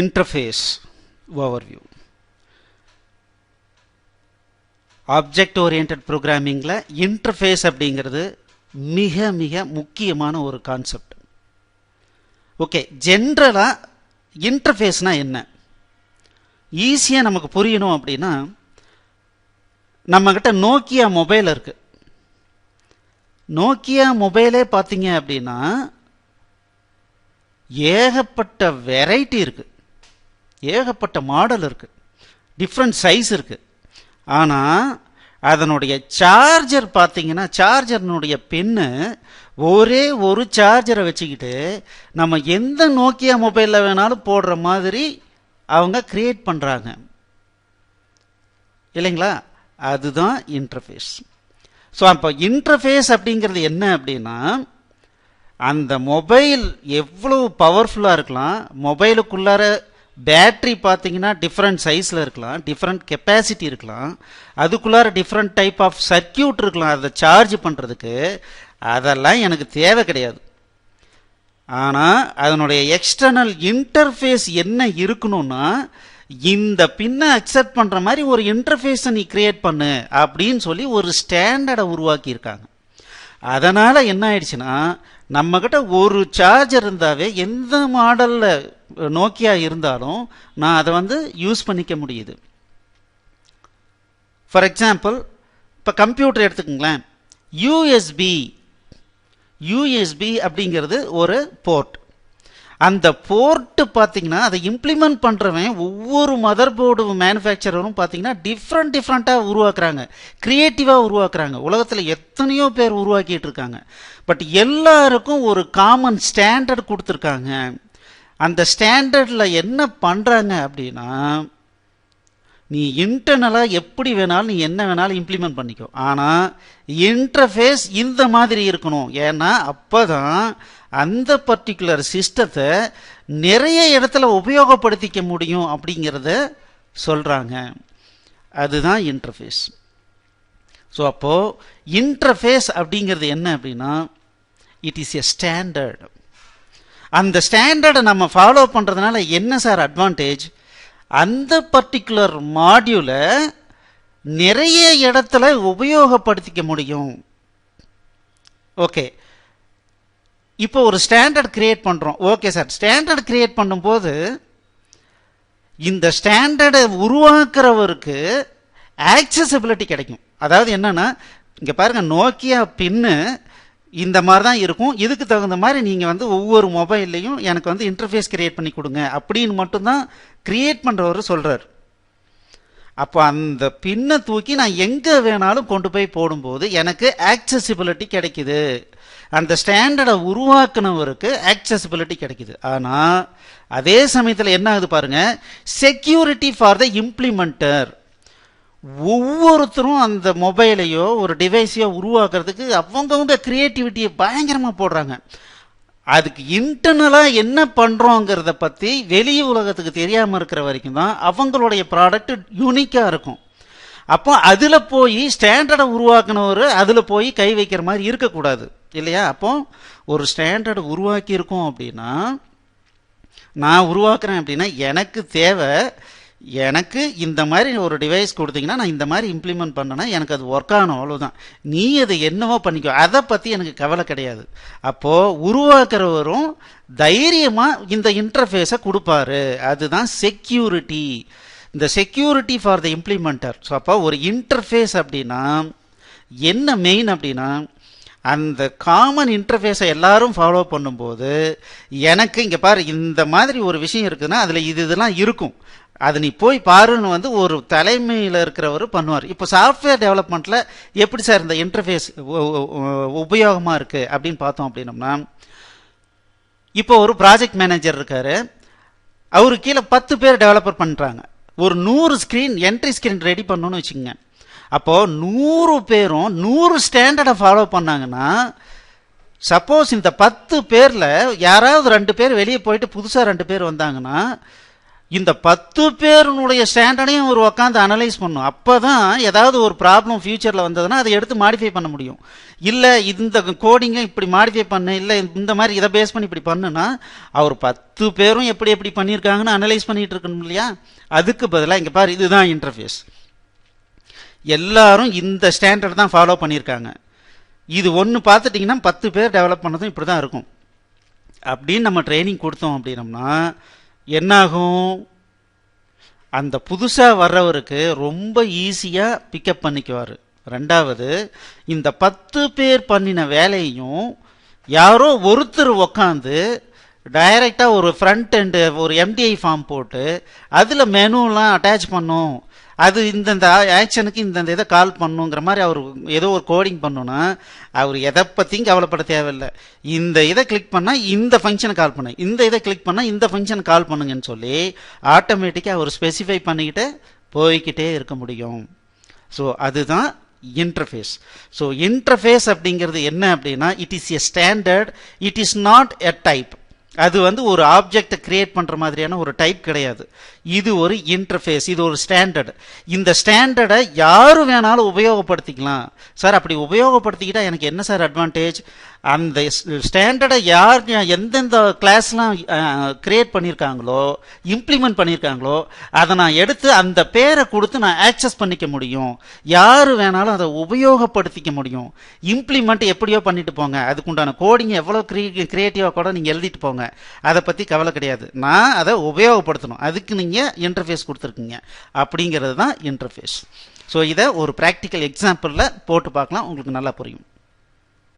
Interface overview. Object oriented ப்ரோக்ராமிங்கில் interface அப்படிங்கிறது மிக மிக முக்கியமான ஒரு கான்செப்ட். ஓகே, ஜென்ரலாக இன்டர்ஃபேஸ்னால் என்ன ஈஸியாக நமக்கு புரியணும் அப்படின்னா, நம்மக்கிட்ட நோக்கியா மொபைல் இருக்குது. நோக்கியா மொபைலே பார்த்தீங்க அப்படின்னா ஏகப்பட்ட வெரைட்டி இருக்குது, ஏகப்பட்ட மாடல் இருக்குது, டிஃப்ரெண்ட் சைஸ் இருக்குது. ஆனால் அதனுடைய சார்ஜர் பார்த்தீங்கன்னா, சார்ஜர்னுடைய பின்னு ஒரே ஒரு சார்ஜரை வச்சுக்கிட்டு நம்ம எந்த நோக்கியா மொபைலில் வேணாலும் போடுற மாதிரி அவங்க கிரியேட் பண்ணுறாங்க இல்லைங்களா? அதுதான் இன்டர்ஃபேஸ். ஸோ அப்போ இன்டர்ஃபேஸ் அப்படிங்கிறது என்ன அப்படின்னா, அந்த மொபைல் எவ்வளோ பவர்ஃபுல்லாக இருக்கலாம், மொபைலுக்குள்ளார பேட்ரி பார்த்தீங்கன்னா டிஃப்ரெண்ட் சைஸில் இருக்கலாம், டிஃப்ரெண்ட் கெப்பாசிட்டி இருக்கலாம், அதுக்குள்ளார டிஃப்ரெண்ட் டைப் ஆஃப் சர்க்கியூட் இருக்கலாம் அதை சார்ஜ் பண்ணுறதுக்கு. அதெல்லாம் எனக்கு தேவை கிடையாது. ஆனால் அதனுடைய எக்ஸ்டர்னல் இன்டர்ஃபேஸ் என்ன இருக்கணும்னா, இந்த பின்னை அக்செப்ட் பண்ணுற மாதிரி ஒரு இன்டர்ஃபேஸை நீ கிரியேட் பண்ணு அப்படின்னு சொல்லி ஒரு ஸ்டாண்டர்டை உருவாக்கியிருக்காங்க. அதனால் என்ன ஆயிடுச்சுன்னா, நம்மக்கிட்ட ஒரு சார்ஜர் இருந்தாவே எந்த மாடலில் நோக்கியா இருந்தாலும் நான் அதை யூஸ் பண்ணிக்க முடியுது. ஃபார் எக்ஸாம்பிள், இப்போ கம்ப்யூட்டர் எடுத்துக்கோங்களேன். யூஎஸ்பி அப்படிங்கிறது ஒரு போர்ட். அந்த போர்ட்டு பார்த்தீங்கன்னா அதை இம்ப்ளிமெண்ட் பண்ணுறவன் ஒவ்வொரு மதர் போர்டு மேனுஃபேக்சரரும் பார்த்தீங்கன்னா டிஃப்ரெண்ட்டாக உருவாக்குறாங்க, க்ரியேட்டிவாக உருவாக்குறாங்க. உலகத்தில் எத்தனையோ பேர் உருவாக்கிட்டு இருக்காங்க. பட் எல்லாருக்கும் ஒரு காமன் ஸ்டாண்டர்ட் கொடுத்துருக்காங்க. அந்த ஸ்டாண்டர்டில் என்ன பண்ணுறாங்க அப்படின்னா, நீ இன்டர்னலாக எப்படி வேணாலும் நீ என்ன வேணாலும் இம்ப்ளிமெண்ட் பண்ணிக்கோ, ஆனால் இன்டர்ஃபேஸ் இந்த மாதிரி இருக்கணும். ஏன்னா அப்போ தான் அந்த பர்டிகுலர் சிஸ்டத்தை நிறைய இடத்துல உபயோகப்படுத்திக்க முடியும் அப்படிங்கிறத சொல்கிறாங்க. அதுதான் இன்டர்ஃபேஸ். ஸோ அப்போது இன்டர்ஃபேஸ் அப்படிங்கிறது என்ன அப்படின்னா, இட் இஸ் எ ஸ்டாண்டர்ட். அந்த ஸ்டாண்டர்டை நம்ம ஃபாலோ பண்ணுறதுனால என்ன சார் அட்வான்டேஜ்? அந்த பர்டிகுலர் மாடியூலை நிறைய இடத்துல உபயோகப்படுத்திக்க முடியும். ஓகே, இப்போ ஒரு ஸ்டாண்டர்ட் கிரியேட் பண்ணுறோம். ஓகே சார், ஸ்டாண்டர்ட் கிரியேட் பண்ணும்போது இந்த ஸ்டாண்டர்டை உருவாக்குறவருக்கு ஆக்சசிபிலிட்டி கிடைக்கும். அதாவது என்னன்னா, இங்கே பாருங்கள், நோக்கியா பின்னு இந்த மாதிரி தான் இருக்கும், இதுக்கு தகுந்த மாதிரி நீங்கள் ஒவ்வொரு மொபைல்லையும் எனக்கு இன்டர்ஃபேஸ் கிரியேட் பண்ணி கொடுங்க அப்படின்னு மட்டும்தான் கிரியேட் பண்ணுறவர் சொல்கிறார். அப்போ அந்த பின்னை தூக்கி நான் எங்கே வேணாலும் கொண்டு போய் போடும்போது எனக்கு ஆக்சசிபிலிட்டி கிடைக்குது. அந்த ஸ்டாண்டர்டை உருவாக்குனவருக்கு ஆக்சசிபிலிட்டி கிடைக்குது. ஆனால் அதே சமயத்தில் என்ன ஆகுது பாருங்கள், செக்யூரிட்டி ஃபார் த இம்ப்ளிமெண்டர். ஒவ்வொருத்தரும் அந்த மொபைலையோ ஒரு டிவைஸையோ உருவாக்குறதுக்கு அவங்கவுங்க க்ரியேட்டிவிட்டியை பயங்கரமாக போடுறாங்க. அதுக்கு இன்டர்னலாக என்ன பண்ணுறோங்கிறத பற்றி வெளி உலகத்துக்கு தெரியாமல் இருக்கிற வரைக்கும் தான் அவங்களுடைய ப்ராடக்ட் யூனிக்காக இருக்கும். அப்போ அதில் போய் ஸ்டாண்டர்டை உருவாக்குனவர் அதில் போய் கை வைக்கிற மாதிரி இருக்கக்கூடாது இல்லையா? அப்போ ஒரு ஸ்டாண்டர்டை உருவாக்கியிருக்கோம் அப்படின்னா, நான் உருவாக்குறேன் அப்படின்னா எனக்கு தேவை, எனக்கு இந்த மாதிரி ஒரு டிவைஸ் கொடுத்தீங்கன்னா நான் இந்த மாதிரி இம்ப்ளிமெண்ட் பண்ணேன்னா எனக்கு அது ஒர்க் ஆகணும், அவ்வளோதான். நீ அதை என்னவோ பண்ணிக்கோ, அதை பற்றி எனக்கு கவலை கிடையாது. அப்போது உருவாக்குறவரும் தைரியமாக இந்த இன்டர்ஃபேஸை கொடுப்பாரு. அதுதான் செக்யூரிட்டி. இந்த செக்யூரிட்டி ஃபார் த இம்ப்ளிமெண்டர். ஸோ அப்போ ஒரு இன்டர்ஃபேஸ் அப்படின்னா என்ன மெயின் அப்படின்னா, அந்த காமன் இன்டர்ஃபேஸை எல்லாரும் ஃபாலோ பண்ணும்போது எனக்கு இங்கே பாரு இந்த மாதிரி ஒரு விஷயம் இருக்குதுன்னா அதில் இதெல்லாம் இருக்கும், அது நீ போய் பாருன்னு ஒரு தலைமையில் இருக்கிறவர் பண்ணுவார். இப்போ சாஃப்ட்வேர் டெவலப்மெண்ட்டில் எப்படி சார் இந்த இன்டர்ஃபேஸ் உபயோகமாக இருக்குது அப்படின்னு பார்த்தோம் அப்படின்னம்னா, இப்போ ஒரு ப்ராஜெக்ட் மேனேஜர் இருக்கார், அவரு கீழே 10 பேர் டெவலப்பர் பண்ணுறாங்க. ஒரு 100 ஸ்க்ரீன் என்ட்ரி ஸ்க்ரீன் ரெடி பண்ணணும்னு வச்சுக்கோங்க. அப்போது 100 பேரும் 100 ஸ்டாண்டர்டை ஃபாலோ பண்ணாங்கன்னா, சப்போஸ் இந்த 10 பேரில் யாராவது 2 பேர் வெளியே போயிட்டு புதுசாக 2 பேர் வந்தாங்கன்னா இந்த 10 பேருனுடைய ஸ்டாண்டர்டையும் ஒரு உட்காந்து அனலைஸ் பண்ணும். அப்போ தான் ஏதாவது ஒரு ப்ராப்ளம் ஃபியூச்சரில் வந்ததுன்னா அதை எடுத்து மாடிஃபை பண்ண முடியும். இல்லை இந்த கோடிங்கை இப்படி மாடிஃபை பண்ணு, இல்லை இந்த மாதிரி இதை பேஸ் பண்ணி இப்படி பண்ணுன்னா அவர் 10 பேரும் எப்படி எப்படி பண்ணியிருக்காங்கன்னு அனலைஸ் பண்ணிட்டு இருக்கணும் இல்லையா? அதுக்கு பதிலாக இங்கே பாரு, இதுதான் இன்டர்ஃபேஸ். எல்லாரும் இந்த ஸ்டாண்டர்ட் தான் ஃபாலோ பண்ணியிருக்காங்க. இது ஒன்று பார்த்துட்டிங்கன்னா 10 பேர் டெவலப் பண்ணதும் இப்படி தான் இருக்கும் அப்படின்னு நம்ம ட்ரைனிங் கொடுத்தோம் அப்படின்னம்னா என்னாகும்? அந்த புதுசாக வர்றவருக்கு ரொம்ப ஈஸியாக பிக்கப் பண்ணிக்குவார். ரெண்டாவது, இந்த 10 பேர் பண்ணின வேலையும் யாரோ ஒருத்தர் உக்காந்து டைரெக்டாக ஒரு ஃப்ரண்ட் எண்டு ஒரு எம்டிஐ ஃபார்ம் போட்டு அதில் மெனுலாம் அட்டாச் பண்ணும், அது இந்தந்த ஆக்ஷனுக்கு இந்தந்த இதை கால் பண்ணுங்கிற மாதிரி அவர் ஏதோ ஒரு கோடிங் பண்ணணும்னா அவர் எதை பற்றியும் கவலைப்பட தேவையில்லை. இந்த இதை கிளிக் பண்ணால் இந்த ஃபங்க்ஷனை கால் பண்ணு, இந்த இதை கிளிக் பண்ணால் இந்த ஃபங்க்ஷனை கால் பண்ணுங்கன்னு சொல்லி ஆட்டோமேட்டிக்காக அவர் ஸ்பெசிஃபை பண்ணிக்கிட்டு போய்கிட்டே இருக்க முடியும். ஸோ அதுதான் இன்டர்ஃபேஸ். ஸோ இன்டர்ஃபேஸ் அப்படிங்கிறது என்ன அப்படின்னா, it is a standard, it is not a type. அது ஒரு ஆப்ஜெக்டை கிரியேட் பண்ணுற மாதிரியான ஒரு டைப் கிடையாது. இது ஒரு இன்டர்ஃபேஸ், இது ஒரு ஸ்டாண்டர்ட். இந்த ஸ்டாண்டர்டை யார் வேணாலும் உபயோகப்படுத்திக்கலாம். சார் அப்படி உபயோகப்படுத்திக்கிட்டால் எனக்கு என்ன சார் அட்வான்டேஜ்? அந்த ஸ்டாண்டர்டை யார் எந்தெந்த கிளாஸ்லாம் கிரியேட் பண்ணியிருக்காங்களோ, இம்ப்ளிமெண்ட் பண்ணியிருக்காங்களோ, அதை நான் எடுத்து அந்த பேரை கொடுத்து நான் ஆக்சஸ் பண்ணிக்க முடியும். யார் வேணாலும் அதை உபயோகப்படுத்திக்க முடியும். இம்ப்ளிமெண்ட் எப்படியோ பண்ணிட்டு போங்க, அதுக்குண்டான கோடிங் எவ்வளோ கிரியேட்டிவாக கூட நீங்கள் எழுதிட்டு போங்க, அதை பற்றி கவலை கிடையாது. நான் அதை உபயோகப்படுத்தணும், அதுக்கு நீங்கள் இன்டர்ஃபேஸ் கொடுத்துருக்கீங்க. அப்படிங்கிறது தான் இன்டர்ஃபேஸ். ஸோ இதை ஒரு ப்ராக்டிக்கல் எக்ஸாம்பிளில் போட்டு பார்க்கலாம், உங்களுக்கு நல்லா புரியும்.